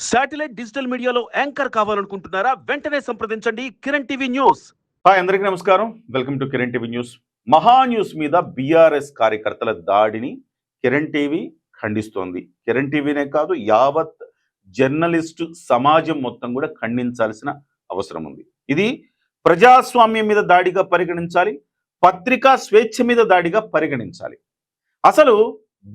Satellite digital మీడియాలో anchor కావాలనుకుంటున్నారా? వెంటనే సంప్రదించండి కిరణ్ టీవీ న్యూస్. హాయ్, అందరికీ నమస్కారం. Welcome to Kiran TV news. మహా న్యూస్ మీద బీఆర్ఎస్ కార్యకర్తల దాడిని కిరణ్ టీవీ ఖండిస్తోంది. కిరణ్ టీవీనే కాదు, యావత్ జర్నలిస్టు సమాజం మొత్తం కూడా ఖండించాల్సిన అవసరం ఉంది. ఇది ప్రజాస్వామ్యం మీద దాడిగా పరిగణించాలి, పత్రికా స్వేచ్ఛ మీద దాడిగా పరిగణించాలి. అసలు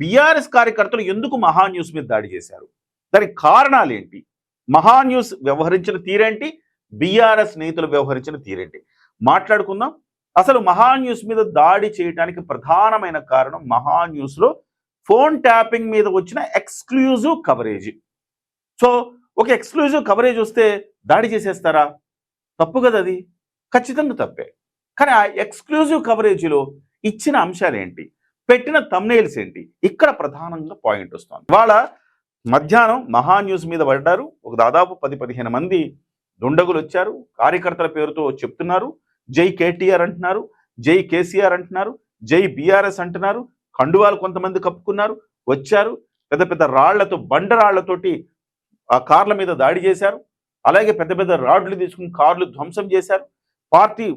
బీఆర్ఎస్ కార్యకర్తలు ఎందుకు మహా న్యూస్ మీద దాడి చేశారు? దానికి కారణాలు ఏంటి? మహా న్యూస్ వ్యవహరించిన తీరేంటి? బీఆర్ఎస్ నేతలు వ్యవహరించిన తీరేంటి? మాట్లాడుకుందాం. అసలు మహా న్యూస్ మీద దాడి చేయడానికి ప్రధానమైన కారణం మహా న్యూస్లో ఫోన్ ట్యాపింగ్ మీద వచ్చిన ఎక్స్క్లూజివ్ కవరేజ్. సో ఒక ఎక్స్క్లూజివ్ కవరేజ్ వస్తే దాడి చేసేస్తారా? తప్పు కదా, అది ఖచ్చితంగా తప్పే. కానీ ఆ ఎక్స్క్లూజివ్ కవరేజ్లో ఇచ్చిన అంశాలు ఏంటి, పెట్టిన థంబ్నెయిల్స్ ఏంటి, ఇక్కడ ప్రధానంగా పాయింట్ వస్తుంది. ఇవాళ మధ్యాహ్నం మహా న్యూస్ మీద పడ్డారు. ఒక దాదాపు 10-15 మంది దుండగులు వచ్చారు. కార్యకర్తల పేరుతో చెప్తున్నారు. జై కేటీఆర్ అంటున్నారు, జై కేసీఆర్ అంటున్నారు, జై బీఆర్ఎస్ అంటున్నారు. కండువాలు కొంతమంది కప్పుకున్నారు, వచ్చారు. పెద్ద పెద్ద రాళ్లతో, బండరాళ్లతోటి ఆ కార్ల మీద దాడి చేశారు. అలాగే పెద్ద పెద్ద రాడ్లు తీసుకుని కార్లు ధ్వంసం చేశారు. పార్టీ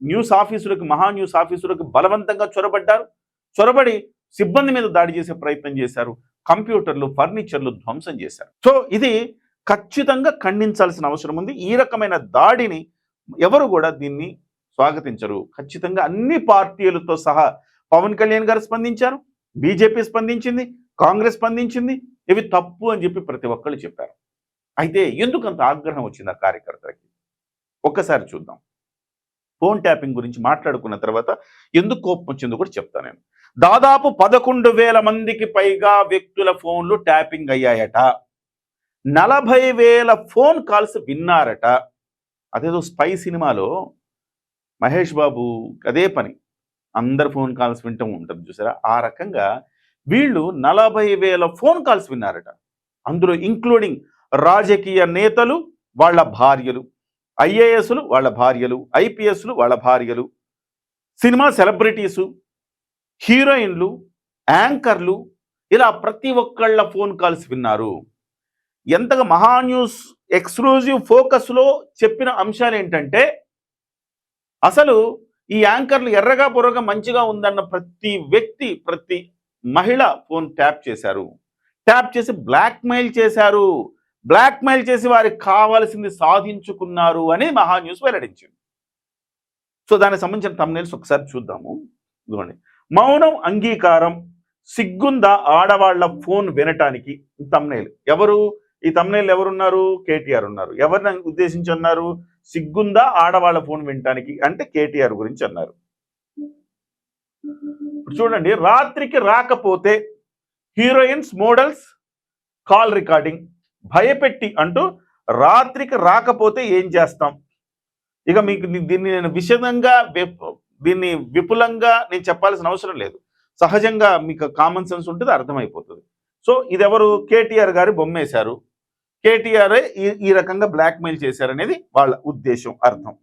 న్యూస్ ఆఫీసులకు, మహా న్యూస్ ఆఫీసులకు బలవంతంగా చొరబడ్డారు. చొరబడి సిబ్బంది మీద దాడి చేసే ప్రయత్నం చేశారు. కంప్యూటర్లు, ఫర్నిచర్లు ధ్వంసం చేశారు. సో ఇది ఖచ్చితంగా ఖండించాల్సిన అవసరం ఉంది. ఈ రకమైన దాడిని ఎవరు కూడా దీన్ని స్వాగతించరు. ఖచ్చితంగా అన్ని పార్టీలతో సహా పవన్ కళ్యాణ్ గారు స్పందించారు, బీజేపీ స్పందించింది, కాంగ్రెస్ స్పందించింది. ఇవి తప్పు అని చెప్పి ప్రతి ఒక్కళ్ళు చెప్పారు. అయితే ఎందుకంత ఆగ్రహం వచ్చింది ఆ కార్యకర్తలకి? ఒక్కసారి చూద్దాం. ఫోన్ ట్యాపింగ్ గురించి మాట్లాడుకున్న తర్వాత ఎందుకు కోపం వచ్చిందో కూడా చెప్తాను నేను. దాదాపు 11,000 మందికి పైగా వ్యక్తుల ఫోన్లు ట్యాపింగ్ అయ్యాయట. 40,000 ఫోన్ కాల్స్ విన్నారట. అదేదో స్పై సినిమాలో మహేష్ బాబు అదే పని, అందరు ఫోన్ కాల్స్ వింటూ ఉంటుంది చూసారా, ఆ రకంగా వీళ్ళు 40,000 ఫోన్ కాల్స్ విన్నారట. అందులో ఇంక్లూడింగ్ రాజకీయ నేతలు, వాళ్ళ భార్యలు, ఐఏఎస్లు వాళ్ళ భార్యలు, ఐపీఎస్లు వాళ్ళ భార్యలు, సినిమా సెలబ్రిటీసు, హీరోయిన్లు, యాంకర్లు, ఇలా ప్రతి ఒక్కళ్ళ ఫోన్ కాల్స్ విన్నారు. ఎంతగా మహా న్యూస్ ఎక్స్క్లూజివ్ ఫోకస్లో చెప్పిన అంశాలు ఏంటంటే, అసలు ఈ యాంకర్లు ఎర్రగా బుర్రగా మంచిగా ఉందన్న ప్రతి వ్యక్తి, ప్రతి మహిళ ఫోన్ ట్యాప్ చేశారు. ట్యాప్ చేసి బ్లాక్మెయిల్ చేశారు. బ్లాక్మెయిల్ చేసి వారికి కావాల్సింది సాధించుకున్నారు అని మహా న్యూస్ వెల్లడించింది. సో దానికి సంబంధించిన థంబ్నెయిల్స్ ఒకసారి చూద్దాము. ఇదిగోండి. మౌనం అంగీకారం, సిగ్గుందా ఆడవాళ్ల ఫోన్ వినటానికి థంబ్నెయిల్. ఎవరు ఈ థంబ్నెయిల్? ఎవరున్నారు? కేటీఆర్ ఉన్నారు. ఎవరిని ఉద్దేశించి అన్నారు? సిగ్గుందా ఆడవాళ్ల ఫోన్ వినటానికి అంటే కేటీఆర్ గురించి అన్నారు. చూడండి, రాత్రికి రాకపోతే హీరోయిన్స్, మోడల్స్ కాల్ రికార్డింగ్ భయపెట్టి అంటూ, రాత్రికి రాకపోతే ఏం చేస్తాం. ఇక మీకు దీన్ని నేను విశదంగా, దీన్ని విపులంగా నేను చెప్పాల్సిన అవసరం లేదు. సహజంగా మీకు కామన్ సెన్స్ ఉంటుంది, అర్థమైపోతుంది. సో ఇది ఎవరు? కేటీఆర్ గారు బొమ్మేశారు. కేటీఆర్ ఈ రకంగా బ్లాక్మెయిల్ చేశారనేది వాళ్ళ ఉద్దేశం, అర్థం.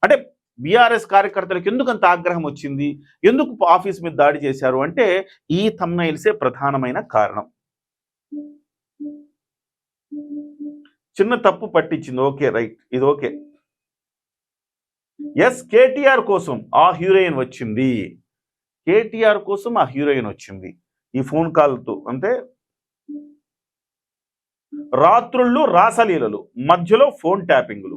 అంటే బీఆర్ఎస్ కార్యకర్తలకు ఎందుకు అంత ఆగ్రహం వచ్చింది, ఎందుకు ఆఫీస్ మీద దాడి చేశారు అంటే ఈ థంబ్నెయిల్సే ప్రధానమైన కారణం. చిన్న తప్పు పట్టించింది, ఓకే రైట్, ఇది ఓకే. ఎస్, కేటీఆర్ కోసం ఆ హీరోయిన్ వచ్చింది. కేటీఆర్ కోసం ఆ హీరోయిన్ వచ్చింది ఈ ఫోన్ కాల్తో. అంటే రాత్రుళ్ళు రాసలీలలు, మధ్యలో ఫోన్ ట్యాపింగ్లు.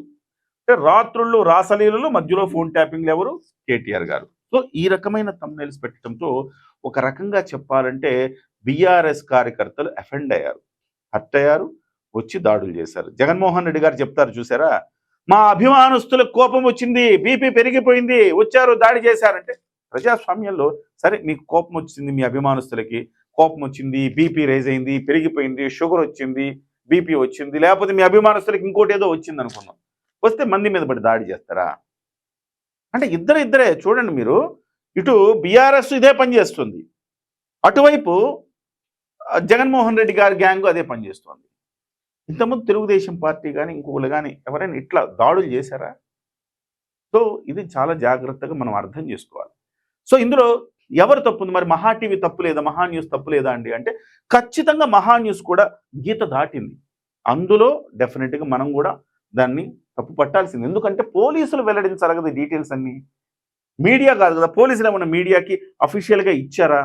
అంటే రాత్రుళ్ళు రాసలీలలు, మధ్యలో ఫోన్ ట్యాపింగ్లు ఎవరు? కేటీఆర్ గారు. సో ఈ రకమైన థంబ్నెయిల్స్ పెట్టడంతో ఒక రకంగా చెప్పాలంటే బీఆర్ఎస్ కార్యకర్తలు అఫెండ్ అయ్యారు, హర్ట్ అయ్యారు, వచ్చి దాడులు చేశారు. జగన్మోహన్ రెడ్డి గారు చెప్తారు చూసారా, మా అభిమానస్తులకు కోపం వచ్చింది, బీపీ పెరిగిపోయింది, వచ్చారు దాడి చేశారంటే ప్రజాస్వామ్యంలో సరే, మీకు కోపం వచ్చింది, మీ అభిమానస్తులకి కోపం వచ్చింది, బీపీ రైజ్ అయింది, పెరిగిపోయింది, షుగర్ వచ్చింది, బీపీ వచ్చింది, లేకపోతే మీ అభిమానస్తులకి ఇంకోటి ఏదో వచ్చింది అనుకున్నాం, వస్తే మంది మీద పడి దాడి చేస్తారా? అంటే ఇద్దరే చూడండి మీరు. ఇటు బీఆర్ఎస్ ఇదే పని చేస్తుంది, అటువైపు జగన్మోహన్ రెడ్డి గారి గ్యాంగ్ అదే పని చేస్తుంది. ఇంతకుముందు తెలుగుదేశం పార్టీ కానీ ఇంకొకరు కానీ ఎవరైనా ఇట్లా దాడులు చేశారా? సో ఇది చాలా జాగ్రత్తగా మనం అర్థం చేసుకోవాలి. సో ఇందులో ఎవరు తప్పుంది? మరి మహా టీవీ తప్పు లేదా, మహా న్యూస్ తప్పు లేదా అండి అంటే ఖచ్చితంగా మహా న్యూస్ కూడా గీత దాటింది. అందులో డెఫినెట్గా మనం కూడా దాన్ని తప్పు పట్టాల్సింది. ఎందుకంటే పోలీసులు వెల్లడించాలి కదా డీటెయిల్స్ అన్నీ, మీడియా కాదు కదా. పోలీసులు ఏమన్నా మీడియాకి అఫీషియల్గా ఇచ్చారా?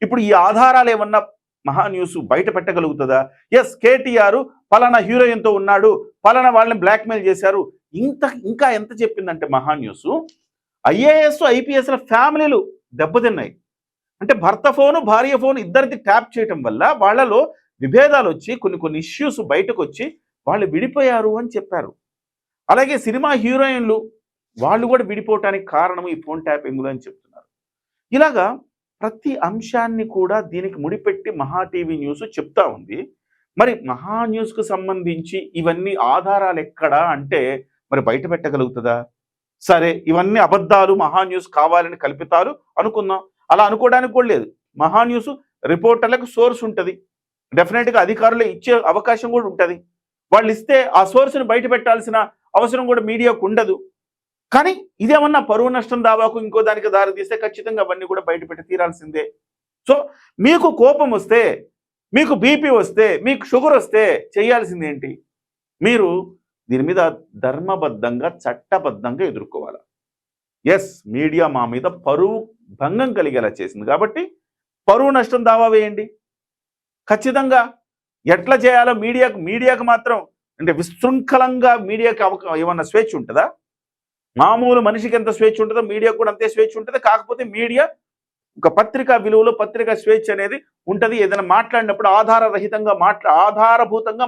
ఇప్పుడు ఈ ఆధారాలు ఏమన్నా మహా న్యూస్ బయట పెట్టగలుగుతుందా? ఎస్, కేటీఆర్ పలానా హీరోయిన్తో ఉన్నాడు, పలానా వాళ్ళని బ్లాక్మెయిల్ చేశారు, ఇంకా ఎంత చెప్పిందంటే మహా న్యూస్, ఐఏఎస్ ఐపీఎస్ల ఫ్యామిలీలు దెబ్బతిన్నాయి. అంటే భర్త ఫోను భార్య ఫోను ఇద్దరిది ట్యాప్ చేయటం వల్ల వాళ్ళలో విభేదాలు వచ్చి కొన్ని ఇష్యూస్ బయటకు వచ్చి వాళ్ళు విడిపోయారు అని చెప్పారు. అలాగే సినిమా హీరోయిన్లు వాళ్ళు కూడా విడిపోవటానికి కారణం ఈ ఫోన్ ట్యాపింగ్లు అని చెప్తున్నారు. ఇలాగా ప్రతి అంశాన్ని కూడా దీనికి ముడిపెట్టి మహా టీవీ న్యూస్ చెప్తా ఉంది. మరి మహా న్యూస్కు సంబంధించి ఇవన్నీ ఆధారాలు ఎక్కడా అంటే మరి బయట పెట్టగలుగుతుందా? సరే, ఇవన్నీ అబద్ధాలు, మహా న్యూస్ కావాలని కల్పితాలు అనుకుందాం. అలా అనుకోవడానికి కూడా లేదు. మహా న్యూస్ రిపోర్టర్లకు సోర్స్ ఉంటుంది, డెఫినెట్గా అధికారులు ఇచ్చే అవకాశం కూడా ఉంటుంది. వాళ్ళు ఇస్తే ఆ సోర్స్ని బయట పెట్టాల్సిన అవసరం కూడా మీడియాకు ఉండదు. కానీ ఇదేమన్నా పరువు నష్టం దావాకు ఇంకో దానికి దారి తీస్తే ఖచ్చితంగా అవన్నీ కూడా బయట పెట్టి తీరాల్సిందే. సో మీకు కోపం వస్తే, మీకు బీపీ వస్తే, మీకు షుగర్ వస్తే చేయాల్సింది ఏంటి? మీరు దీని మీద ధర్మబద్ధంగా చట్టబద్ధంగా ఎదుర్కోవాలి. ఎస్, మీడియా మా మీద పరువు భంగం కలిగేలా చేసింది కాబట్టి పరువు నష్టం దావా వేయండి. ఖచ్చితంగా ఎట్లా చేయాలో మీడియాకు మాత్రం అంటే విశృంఖలంగా మీడియాకి ఏమన్నా స్వేచ్ఛ ఉంటుందా? మామూలు మనిషికి ఎంత స్వేచ్ఛ ఉంటుందో మీడియాకు కూడా అంతే స్వేచ్ఛ ఉంటుంది. కాకపోతే మీడియా ఒక పత్రికా విలువలో పత్రికా స్వేచ్ఛ అనేది ఉంటుంది. ఏదైనా మాట్లాడినప్పుడు ఆధారభూతంగా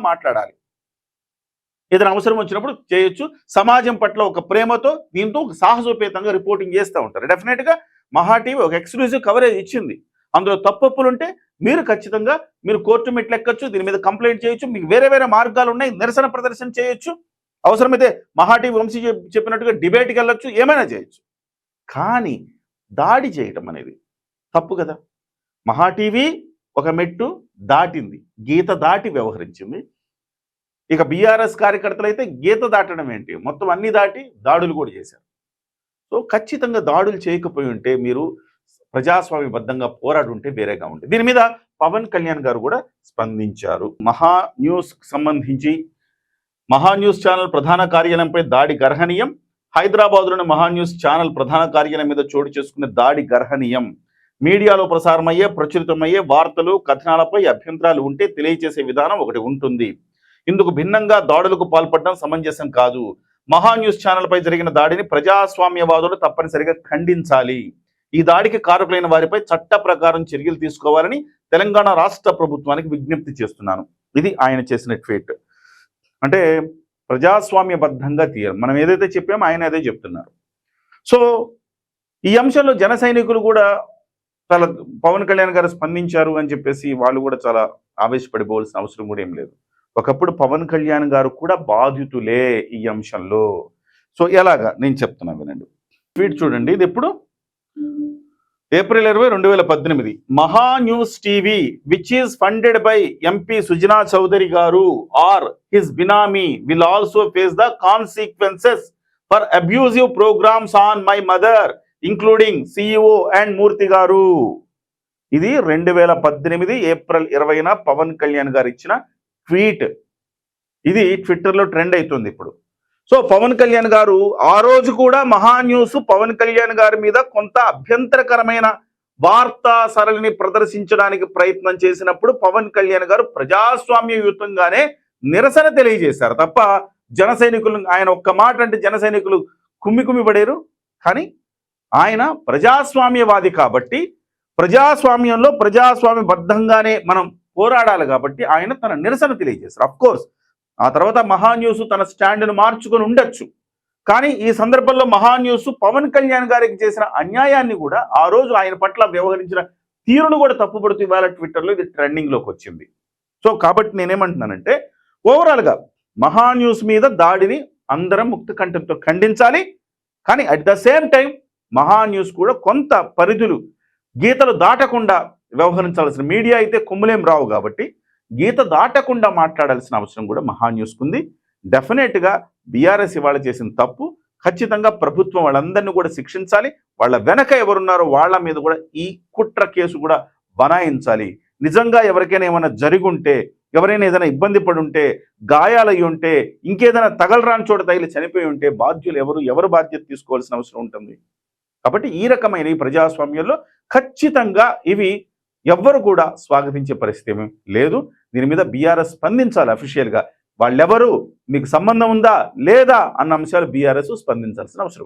మాట్లాడాలి. ఏదైనా అవసరం వచ్చినప్పుడు చేయొచ్చు. సమాజం పట్ల ఒక ప్రేమతో దీంతో ఒక సాహసోపేతంగా రిపోర్టింగ్ చేస్తూ ఉంటారు. డెఫినెట్గా మహా టీవీ ఒక ఎక్స్క్లూజివ్ కవరేజ్ ఇచ్చింది. అందులో తప్పులుంటే మీరు ఖచ్చితంగా కోర్టు మెట్లు ఎక్కచ్చు, దీని మీద కంప్లైంట్ చేయొచ్చు. మీకు వేరే మార్గాలు ఉన్నాయి, నిరసన ప్రదర్శన చేయొచ్చు. అవసరమైతే మహా టీవీ వంశీ చెప్పినట్టుగా డిబేట్కి వెళ్ళొచ్చు, ఏమైనా చేయొచ్చు. కానీ దాడి చేయటం అనేది తప్పు కదా. మహా టీవీ ఒక మెట్టు దాటింది, గీత దాటి వ్యవహరించింది. ఇక బీఆర్ఎస్ కార్యకర్తలు అయితే గీత దాటడం ఏంటి, మొత్తం అన్ని దాటి దాడులు కూడా చేశారు. సో ఖచ్చితంగా దాడులు చేయకపోయి ఉంటే, మీరు ప్రజాస్వామ్యబద్ధంగా పోరాడు ఉంటే వేరేగా ఉంటుంది. దీని మీద పవన్ కళ్యాణ్ గారు కూడా స్పందించారు. మహా న్యూస్కి సంబంధించి మహా న్యూస్ ఛానల్ ప్రధాన కార్యాలయంపై దాడి గర్హనీయం. హైదరాబాద్లోని మహా న్యూస్ ఛానల్ ప్రధాన కార్యాలయం మీద చోటు చేసుకునే దాడి గర్హనీయం. మీడియాలో ప్రసారమయ్యే ప్రచురితమయ్యే వార్తలు కథనాలపై అభ్యంతరాలు ఉంటే తెలియజేసే విధానం ఒకటి ఉంటుంది. ఇందుకు భిన్నంగా దాడులకు పాల్పడడం సమంజసం కాదు. మహా న్యూస్ ఛానల్పై జరిగిన దాడిని ప్రజాస్వామ్యవాదులు తప్పనిసరిగా ఖండించాలి. ఈ దాడికి కారకులైన వారిపై చట్ట ప్రకారం చర్యలు తీసుకోవాలని తెలంగాణ రాష్ట్ర ప్రభుత్వానికి విజ్ఞప్తి చేస్తున్నాను. ఇది ఆయన చేసిన ట్వీట్. అంటే ప్రజాస్వామ్యబద్ధంగా తీయాలి. మనం ఏదైతే చెప్పామో ఆయన అదే చెప్తున్నారు. సో ఈ అంశంలో జన సైనికులు కూడా చాలా పవన్ కళ్యాణ్ గారు స్పందించారు అని చెప్పేసి వాళ్ళు కూడా చాలా ఆవేశపడిపోవాల్సిన అవసరం కూడా ఏం లేదు. ఒకప్పుడు పవన్ కళ్యాణ్ గారు కూడా బాధితులే ఈ అంశంలో. సో ఎలాగా నేను చెప్తున్నా వినండి. ట్వీట్ చూడండి. ఇది ఎప్పుడు? April 20, 2018. Maha news TV which is funded by MP Sujana Chowdary garu are his benami will also face the consequences for abusive programmes on my mother including CEO and Murthy garu. ఇది 2018 ఏప్రిల్ 20న పవన్ కళ్యాణ్ గారు ఇచ్చిన ట్వీట్. ఇది ట్విట్టర్లో ట్రెండ్ అవుతుంది ఇప్పుడు. సో పవన్ కళ్యాణ్ గారు ఆ రోజు కూడా మహా న్యూస్ పవన్ కళ్యాణ్ గారి మీద కొంత అభ్యంతరకరమైన వార్తా సరళిని ప్రదర్శించడానికి ప్రయత్నం చేసినప్పుడు పవన్ కళ్యాణ్ గారు ప్రజాస్వామ్యయుతంగానే నిరసన తెలియజేశారు తప్ప జన సైనికులు, ఆయన ఒక్క మాట అంటే జన సైనికులు కుమ్మి పడారు. కానీ ఆయన ప్రజాస్వామ్యవాది కాబట్టి ప్రజాస్వామ్యంలో ప్రజాస్వామ్యబద్ధంగానే మనం పోరాడాలి కాబట్టి ఆయన తన నిరసన తెలియజేశారు. అఫ్ కోర్స్ ఆ తర్వాత మహా న్యూస్ తన స్టాండ్ను మార్చుకొని ఉండొచ్చు. కానీ ఈ సందర్భంలో మహా న్యూస్ పవన్ కళ్యాణ్ గారికి చేసిన అన్యాయాన్ని కూడా, ఆ రోజు ఆయన పట్ల వ్యవహరించిన తీరును కూడా తప్పుపడుతూ ఇవాళ ట్విట్టర్లో ఇది ట్రెండింగ్లోకి వచ్చింది. సో కాబట్టి నేనేమంటున్నానంటే ఓవరాల్గా మహా న్యూస్ మీద దాడిని అందరం ముక్త కంఠంతో ఖండించాలి. కానీ అట్ ద సేమ్ టైం మహా న్యూస్ కూడా కొంత పరిధులు, గీతలు దాటకుండా వ్యవహరించాల్సిన, మీడియా అయితే కొమ్ములేం రావు కాబట్టి గీత దాటకుండా మాట్లాడాల్సిన అవసరం కూడా మహా న్యూస్కు ఉంది. డెఫినెట్గా బీఆర్ఎస్ ఇవాళ చేసిన తప్పు ఖచ్చితంగా ప్రభుత్వం వాళ్ళందరినీ కూడా శిక్షించాలి. వాళ్ళ వెనక ఎవరున్నారో వాళ్ళ మీద కూడా ఈ కుట్ర కేసు కూడా బనాయించాలి. నిజంగా ఎవరికైనా ఏమైనా జరుగుంటే ఎవరైనా ఏదైనా ఇబ్బంది పడి ఉంటే, గాయాలయ్యి ఉంటే, ఇంకేదైనా తగలరాని చోట తగిలి చనిపోయి ఉంటే బాధ్యులు ఎవరు బాధ్యత తీసుకోవాల్సిన అవసరం ఉంటుంది. కాబట్టి ఈ రకమైన ఈ ప్రజాస్వామ్యంలో ఖచ్చితంగా ఇవి ఎవ్వరు కూడా స్వాగతించే పరిస్థితి ఏమీ లేదు. దీని మీద బీఆర్ఎస్ స్పందించాలి అఫీషియల్గా. వాళ్ళెవరు, మీకు సంబంధం ఉందా లేదా అన్న అంశాలు బీఆర్ఎస్ స్పందించాల్సిన అవసరం ఉంది.